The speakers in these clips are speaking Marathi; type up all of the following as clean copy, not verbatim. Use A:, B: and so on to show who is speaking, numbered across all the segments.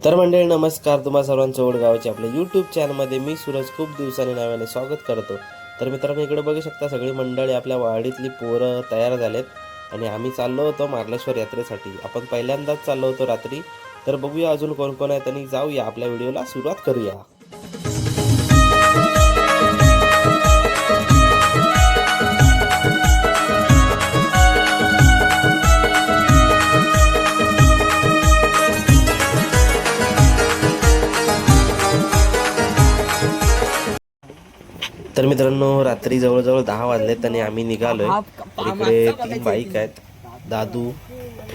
A: तर मंडळी नमस्कार, तुम्हा सर्वांचं ओडगावचे आपल्या यूट्यूब चॅनलमध्ये मी सूरज खूप दिवसांनी नव्याने स्वागत करतो. तर मित्रांनो, इकडे बघू शकता सगळी मंडळी आपल्या वाडीतली पोरं तयार झालेत आणि आम्ही चाललो होतो मार्लेश्वर यात्रेसाठी. आपण पहिल्यांदाच चाललो होतो रात्री. तर बघूया अजून कोण कोण आहेत आणि जाऊया आपल्या व्हिडिओला सुरुवात करूया. तर मित्रांनो, रात्री जवळजवळ 10 वाजलेत आणि आम्ही निघालोय. तर इकडे 3 बाईक आहेत, दादू,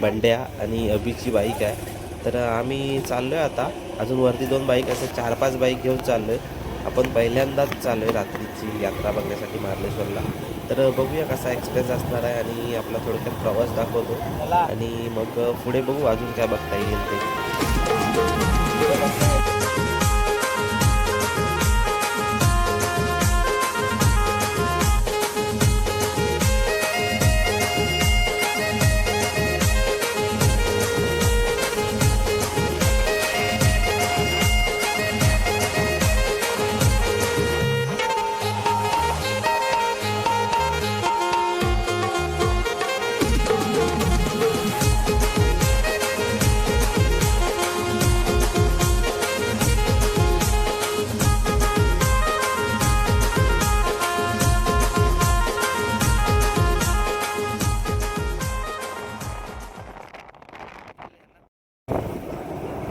A: बंड्या आणि अभिची बाईक आहे. तर आम्ही चाललोय आता. अजून वरती 2 बाईक, असं 4-5 बाईक घेऊन चाललोय. आपण पहिल्यांदाच चाललोय रात्रीची यात्रा बघण्यासाठी मार्लेश्वरला. तर बघूया कसा एक्सपिरियन्स असणार आहे आणि आपला थोडक्यात प्रवास दाखवतो आणि मग पुढे बघू अजून काय बघता येईल ते.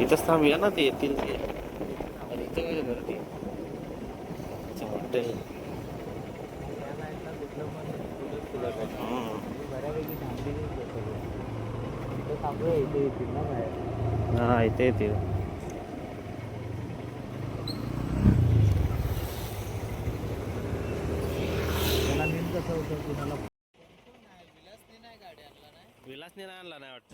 A: इथंच थांबूया ना, ते येतील ते. आणि इथं काय गर्दी हॉटेल. हा, इथे येतील.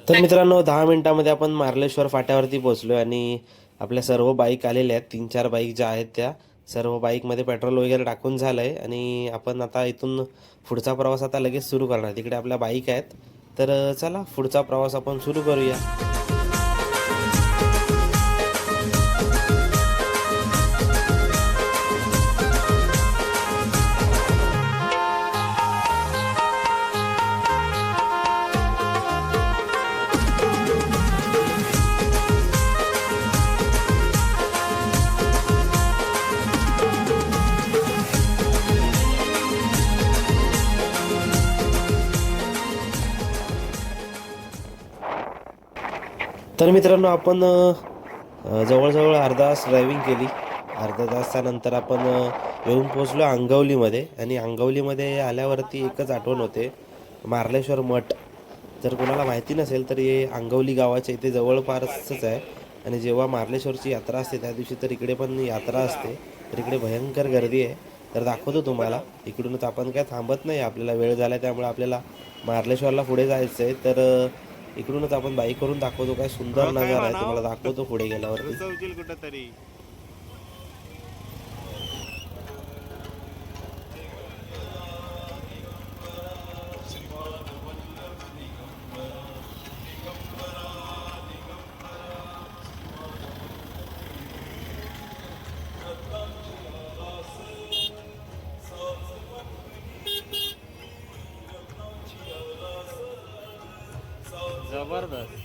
A: तर मित्रांनो, 10 मिनिटांमध्ये आपण मार्लेश्वर फाट्यावरती पोहोचलो आणि आपल्या सर्व बाईक आलेल्या आहेत. 3-4 बाईक ज्या आहेत त्या सर्व बाईकमध्ये पेट्रोल वगैरे टाकून झालंय आणि आपण आता इथून पुढचा प्रवास आता लगेच सुरू करणार. तिकडे आपल्या बाईक आहेत. तर चला पुढचा प्रवास आपण सुरू करूया. तर मित्रांनो, आपण जवळजवळ अर्धा तास ड्रायव्हिंग केली. अर्धा तासानंतर आपण येऊन पोचलो अंगवलीमध्ये. आणि अंगवलीमध्ये आल्यावरती एकच आठवण होते, मार्लेश्वर मठ. जर कोणाला माहिती नसेल तर हे अंगवली गावाच्या इथे जवळपासच आहे. आणि जेव्हा मार्लेश्वरची यात्रा असते त्या दिवशी तर इकडे पण यात्रा असते. तर इकडे भयंकर गर्दी आहे. तर दाखवतो तुम्हाला. इकडूनच आपण काय थांबत नाही, आपल्याला वेळ झाला त्यामुळे आपल्याला मार्लेश्वरला पुढे जायचं आहे. तर इकडूनच आपण बाईक करून दाखवतो. काय सुंदर नजारा आहे, तुम्हाला दाखवतो पुढे गेल्यावरती.
B: कुठेतरी जबरदस्त.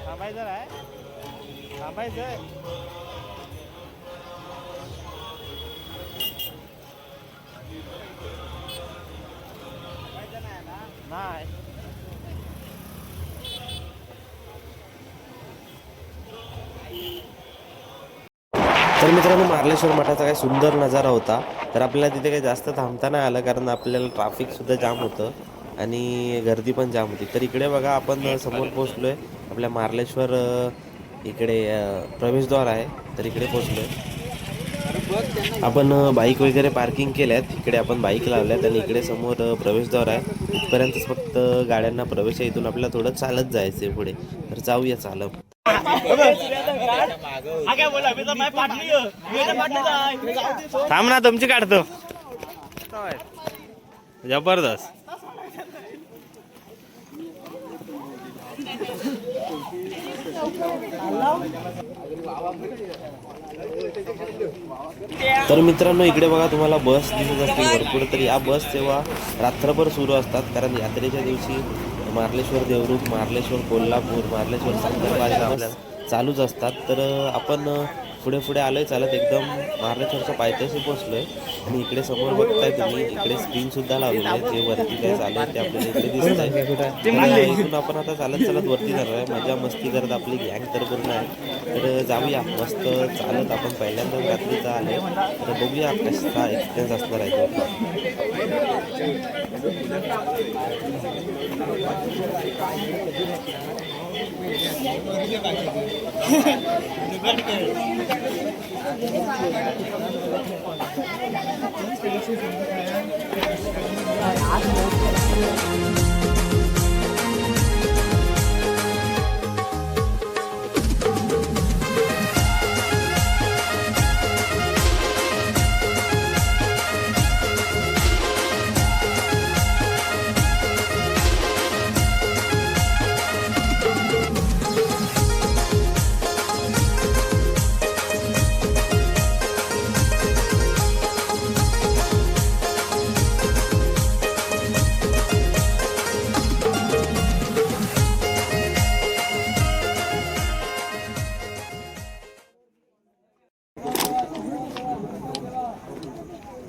B: थांबायचं आहे, थांबायचं आहे. नाही.
A: तर मित्रांनो, मार्लेश्वर मठाचा काय सुंदर नजारा होता. तर आपल्याला तिथे काही जास्त थांबता नाही आलं, कारण आपल्याला ट्रॅफिकसुद्धा जाम होतं आणि गर्दी पण जाम होती. तर इकडे बघा, आपण समोर पोहोचलोय आपल्या मार्लेश्वर इकडे प्रवेशद्वार आहे, तर इकडे पोचलोय. आपण बाईक वगैरे पार्किंग केल्यात. इकडे आपण बाईक लावल्यात आणि इकडे समोर प्रवेशद्वार आहे. इथपर्यंतच फक्त गाड्यांना प्रवेश आहे. इथून आपल्याला थोडं चालत जायचं आहे पुढे, तर जाऊया चालत.
B: थांब ना, तुमची काढतो. जबरदस्त.
A: तर मित्रांनो, इकडे बघा तुम्हाला बस दिसत असतील भरपूर. तर या बस सेवा रात्रभर सुरू असतात, कारण यात्रेच्या दिवशी मार्लेश्वर देवरुख, मार्लेश्वर कोल्हापूर, मार्लेश्वर संदर्भात चालूच असतात. तर आपण पुढे पुढे आलोय चालत, एकदम मार्लेश्वरच्या पायथ्याशी पोहोचलोय. आणि इकडे समोर बघताय तुम्ही, इकडे स्क्रीन सुद्धा लावलेली आहे. जे वरती काय चालू आहे ते आपल्याला इकडे दिसत आहे. इथून आपण आता चालत चालत वरती जाणार आहे. मजा मस्ती करत आपली गँग तर पूर्ण आहे. तर जाऊया मस्त चालत. आपण पहिल्यांदाच रात्रीचा आलोय, तर बघूया कसा एक्सपिरियन्स असणार आहे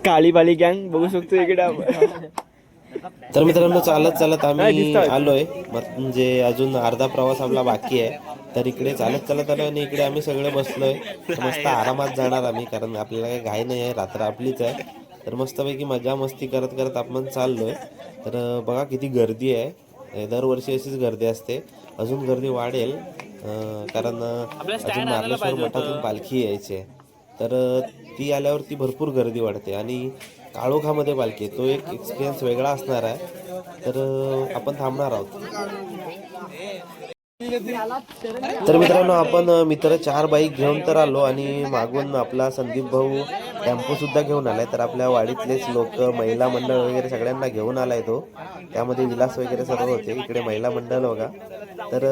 C: काळी बाली गँग बघू शकतो इकडे आपण.
A: तर मित्रांनो, चालत चालत आम्ही आलोय, म्हणजे अजून अर्धा प्रवास आपला बाकी आहे. तर इकडे चालत चालत आलो आणि इकडे आम्ही सगळे बसलोय. मस्त आरामात जाणार आम्ही, कारण आपल्याला काही घाई नाही आहे, रात्र आपलीच आहे. तर मस्तपैकी मजा मस्ती करत करत आपण चाललोय. तर बघा किती गर्दी आहे. दरवर्षी अशीच गर्दी असते, अजून गर्दी वाढेल, कारण अजून मार्लेश्वर मठातून पालखी यायची आहे. तर ती आल्यावरती भरपूर गर्दी वाढते आणि काळोखामध्ये पालखी, तो एक एक्सपिरियन्स वेगळा असणार आहे. तर आपण थांबणार आहोत. तर मित्रांनो, आपण मित्र 4 बाईक घेऊन तर आलो आणि मागून आपला संदीप भाऊ टेम्पो सुद्धा घेऊन आलाय. तर आपल्या वाडीतलेच लोक, महिला मंडळ वगैरे सगळ्यांना घेऊन आलाय तो. त्यामध्ये विलास वगैरे सर्व होते. इकडे महिला मंडळ बघा. तर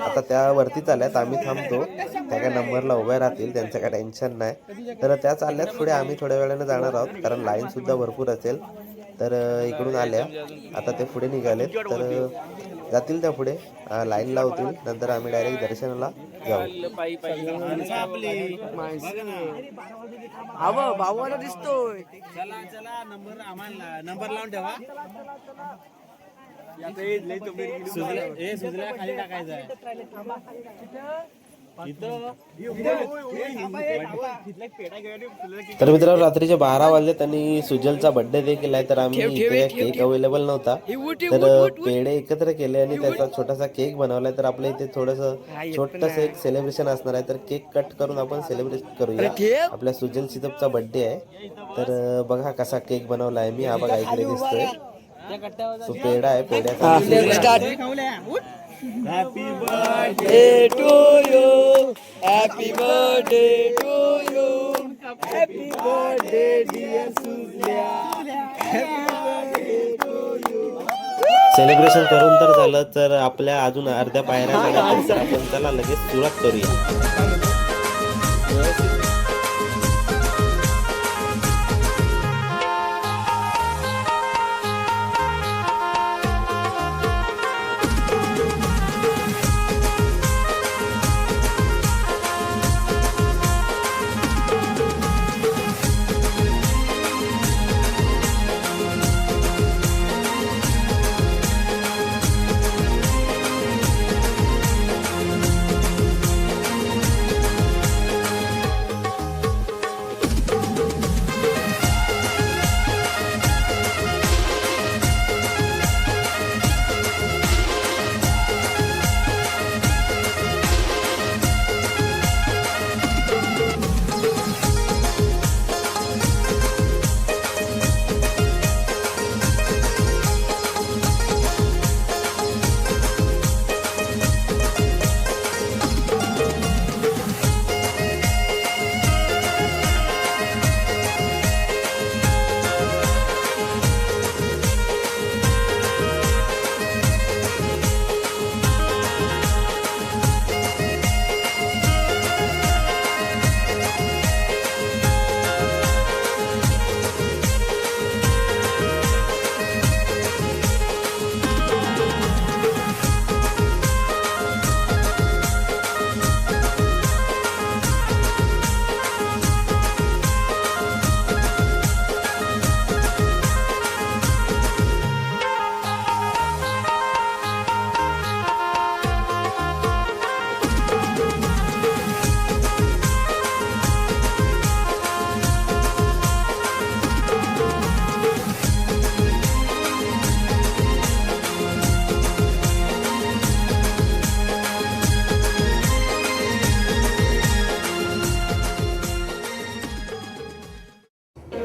A: आता त्या वरतीच आल्यात, आम्ही थांबतो. त्या काय नंबरला उभ्या राहतील, त्यांचं काय टेन्शन नाही. तर त्या चालल्यात पुढे, आम्ही थोड्या वेळाने जाणार आहोत, कारण लाईन सुद्धा भरपूर असेल. तर इकडून आल्या, आता ते पुढे निघालेत. तर जातील त्या पुढे, लाईन लावतील, नंतर आम्ही डायरेक्ट दर्शनाला जाऊ.
C: भावाला दिसतोय.
B: चला चला, नंबर लावून ठेवा. सुजल्या खाली टाकायचं आहे.
A: तर मित्रांनो, रात्रीचे 12 वाजले आणि सुजलचा बर्थडे देखील आहे. तर आम्ही इथे केक अवेलेबल नव्हता, तर पेढे एकत्र केले आणि त्याचा छोटासा केक बनवलाय. तर आपल्या इथे थोडंसं छोटंसं एक सेलिब्रेशन असणार आहे, तर केक कट करून आपण सेलिब्रेट करूया. आपल्या सुजल सितपचा बर्थडे आहे. तर बघा कसा केक बनवला आहे मी, हा बघा इकडे दिसतोय, तो पेढा आहे. पेढ्याचा
C: Happy birthday to you. Happy birthday to you. Happy birthday dear Suzya. Happy birthday to you.
A: Celebration करून तर झालं, तर आपल्या अजून अर्ध्या पायऱ्या झाल्या, तर आपण चला लगेच सुरुवात करूया.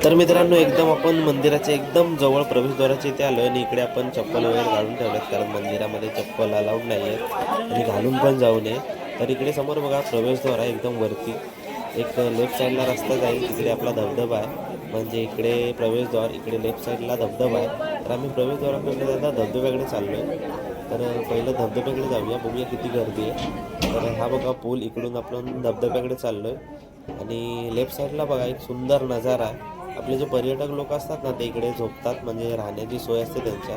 A: तर मित्रांनो एकदम आपण मंदिराच्या एकदम जवळ प्रवेशद्वाराच्या इथे आलो आणि इकडे आपण चप्पल वगैरे काढून ठेवल्यात कारण मंदिरामध्ये चप्पल अलाउड नाही आहेत आणि घालून पण जाऊ नये. तर इकडे समोर बघा प्रवेशद्वार आहे एकदम वरती. एक लेफ्ट साईडला रस्ता जाईल तिकडे आपला धबधबा आहे म्हणजे इकडे प्रवेशद्वार इकडे लेफ्ट साईडला धबधबा आहे. तर आम्ही प्रवेशद्वाराकडे जाता धबधब्याकडे चाललो आहे. तर पहिलं धबधब्याकडे जाऊया बघूया किती गर्दी आहे. तर हा बघा पूल इकडून आपण धबधब्याकडे चाललो आहे आणि लेफ्ट साईडला बघा एक सुंदर नजारा आहे. आपले जे पर्यटक लोक असतात ना ते इकडे झोपतात म्हणजे राहण्याची सोय असते त्यांच्या.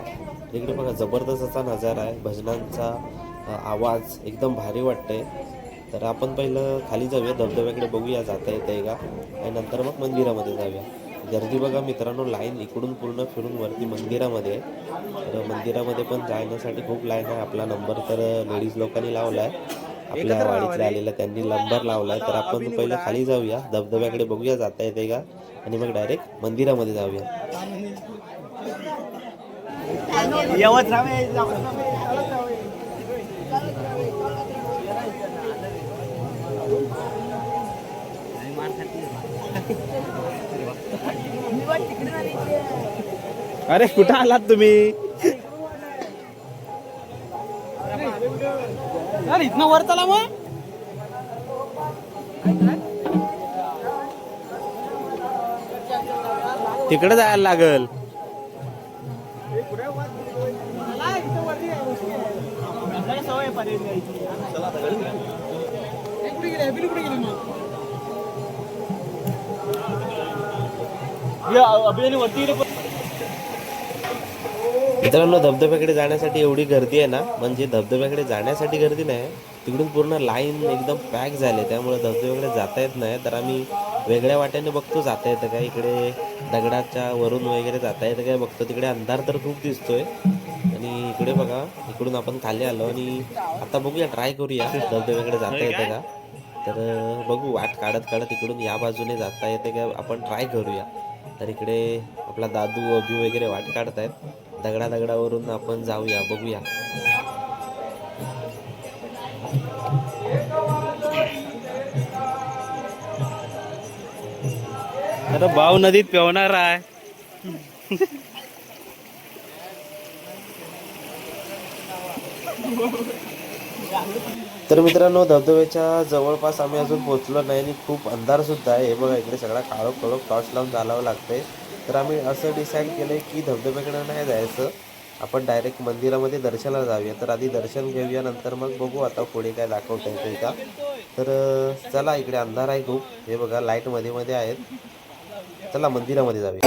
A: इकडे बघा जबरदस्त असा नजारा आहे भजनांचा आवाज एकदम भारी वाटते. तर आपण पहिलं खाली जाऊया धबधब्याकडे बघूया जाता येतंय का आणि नंतर मग मंदिरामध्ये जाऊया. गर्दी बघा मित्रांनो लाईन इकडून पूर्ण फिरून वरती मंदिरामध्ये आहे. तर मंदिरामध्ये पण जाण्यासाठी खूप लाईन आहे. आपला नंबर तर लेडीज लोकांनी लावला आहे आपल्या वाडीतल्या आलेल्या त्यांनी नंबर लावलाय. तर आपण पहिलं खाली जाऊया धबधब्याकडे बघूया जाता येते का आणि मग डायरेक्ट मंदिरामध्ये जाऊया.
B: अरे कुठं आलात तुम्ही? अरे इथनं वर चला मग. तिकडे जायला लागल.
A: मित्रांनो धबधब्याकडे जाण्यासाठी एवढी गर्दी आहे ना म्हणजे धबधब्याकडे जाण्यासाठी गर्दी नाही तिकडून पूर्ण लाईन एकदम पॅक झाले त्यामुळे धबधब्याकडे जाता येत नाही. तर आम्ही वेगळ्या वाट्याने बघतो जाता येतं काय इकडे दगडाच्या वरून वगैरे जाता येतं काय बघतो. तिकडे अंधार तर खूप दिसतोय आणि इकडे बघा इकडून आपण खाली आलो आणि आता बघूया ट्राय करूया धबधब्याकडे जाता येतं का. तर बघू वाट काढत काढत इकडून या बाजूने जाता येते का आपण ट्राय करूया. तर इकडे आपला दादू अभि वगैरे वाट काढतायत. दगडावरून आपण जाऊया बघूया.
B: अरे भाऊ नदीत पेवणार आहे.
A: तर मित्रांनो धबधब्याच्या जवळपास आम्ही अजून पोहोचलो नाही आणि खूप अंधार सुद्धा आहे. हे बघा इकडे सगळा काळोख टॉर्च लावून चालावं लागतंय. तर आम्ही असं डिसाईड केलंय की धबधब्याकडे नाही जायचं आपण डायरेक्ट मंदिरामध्ये दर्शनाला जाऊया. तर आधी दर्शन घेऊया नंतर मग बघू आता पुढे काय दाखवता येते का. तर चला इकडे अंधार आहे खूप. हे बघा लाईट मध्ये मध्ये आहेत. चला मंदिरामध्ये जाऊया.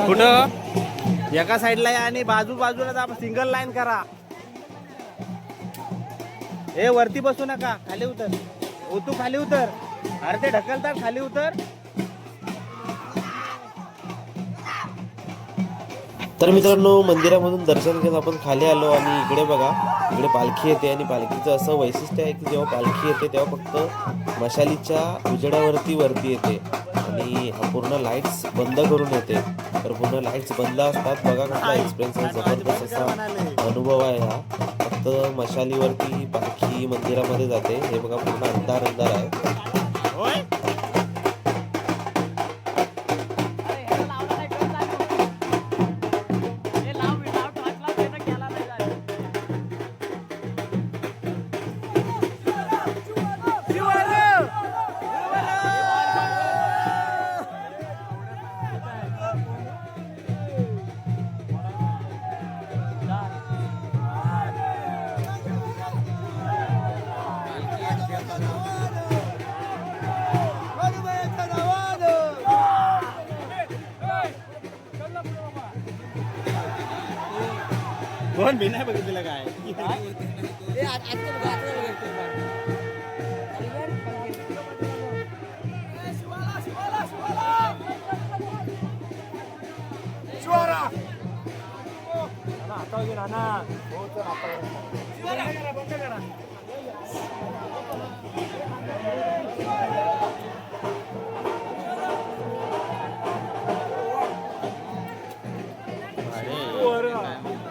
B: कुठं एका साईडला या आणि बाजूला सिंगल लाईन करा. ए वरती बसू नका खाली उतर. तू खाली उतर. अरे ते ढकलतात खाली उतर.
A: तर मित्रांनो मंदिरामधून दर्शन घेऊन आपण खाली आलो आणि इकडे बघा, इकडे पालखी येते आणि पालखीचं असं वैशिष्ट्य आहे की जेव्हा पालखी येते तेव्हा फक्त मशालीच्या उजेडावरती वरती येते आणि पूर्ण लाईट्स बंद करून येते. तर पूर्ण लाईट्स बंद असतात. बघा कसला एक्सपिरियन्स आहे, जबरदस्त असा अनुभव आहे हा. फक्त मशालीवरती पालखी मंदिरामध्ये जाते. हे बघा पूर्ण अंधार अंधार आहे.
B: होय. कोण मी नाही बघितलं काय.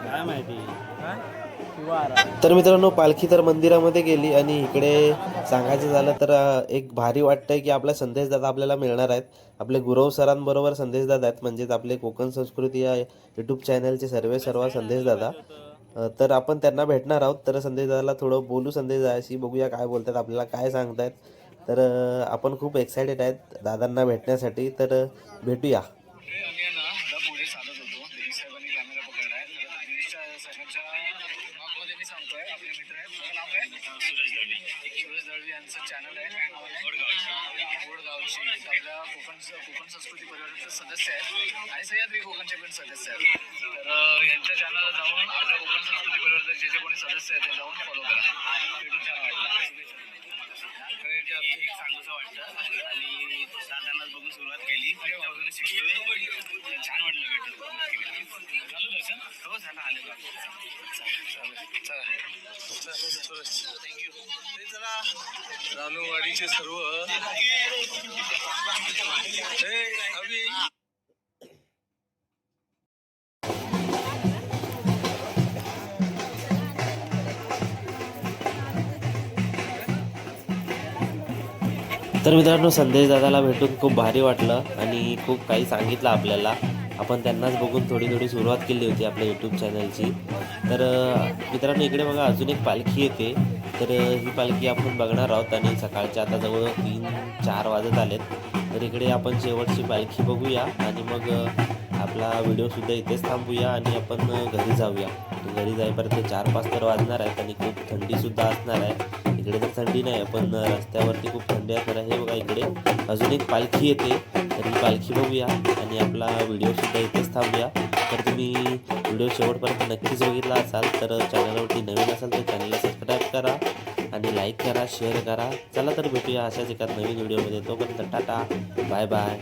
B: काय माहिती.
A: तर मित्रांनो पालखी तर मंदिरामध्ये गेली आणि इकडे सांगायचं झालं तर एक भारी वाटतंय की आपला संदेश दादा आपल्याला मिळणार आहेत. आपले गुरव सरांबरोबर संदेश दादा आहेत, म्हणजेच आपले कोकण संस्कृती या यूट्यूब चॅनलचे सर्व संदेश दादा. तर आपण त्यांना भेटणार आहोत. तर संदेश दादाला थोडं बोलू, संदेश दादाशी बघूया काय बोलतात, आपल्याला काय सांगतायत. तर आपण खूप एक्सायटेड आहेत दादांना भेटण्यासाठी. तर भेटूया.
D: चॅनल आहे आपल्या कोकण संस्कृती परिवाराचे सदस्य आहेत आणि सह्याद्री कोकणचे पण सदस्य आहेत. तर यांच्या चॅनलला जाऊन आपल्या कोकण संस्कृती परिवाराचे जे कोणी सदस्य आहेत ते जाऊन फॉलो करा. भेटून छान वाटतं. एक चांगलंसं वाटतं आणि दादांनाच बघून सुरुवात केली. त्याच्यावरून शिकतोय. छान वाटलं भेटून. झालं दर्शन? हो झालं. आलेलो. थँक्यू. ते जरा रानूवाडीचे सर्व
A: तर मित्रांनो संदेश दादाला भेटून खूप भारी वाटलं आणि खूप काही सांगितलं आपल्याला. आपण त्यांनाच बघून थोडी सुरुवात केली होती आपल्या यूट्यूब चॅनलची. तर मित्रांनो इकडे बघा अजून एक पालखी येते. तर ही पालखी आपण बघणार आहोत आणि सकाळच्या आता जवळ 3-4 वाजत आलेत. तर इकडे आपण शेवटची पालखी बघूया आणि मग आपला व्हिडिओसुद्धा इथेच थांबूया आणि आपण घरी जाऊया. घरी जाईपर्यंत 4-5 तर वाजणार आहेत आणि खूप थंडीसुद्धा असणार आहे. इकडे तर थंडी नाही पण रस्त्यावरती खूप थंडी असणार आहे. हे बघा इकडे अजून एक पालखी येते. तर ही पालखी बघूया आणि आपला व्हिडिओसुद्धा इथेच थांबूया. तर तुम्ही व्हिडिओ शेवटपर्यंत नक्कीच बघितला असाल तर चॅनलवरती नवीन असाल तर चॅनलला सबस्क्राईब करा आणि लाईक करा, शेअर करा. चला तर भेटूया अशाच एका नवीन व्हिडिओमध्ये. तोपर्यंत टाटा, बाय बाय.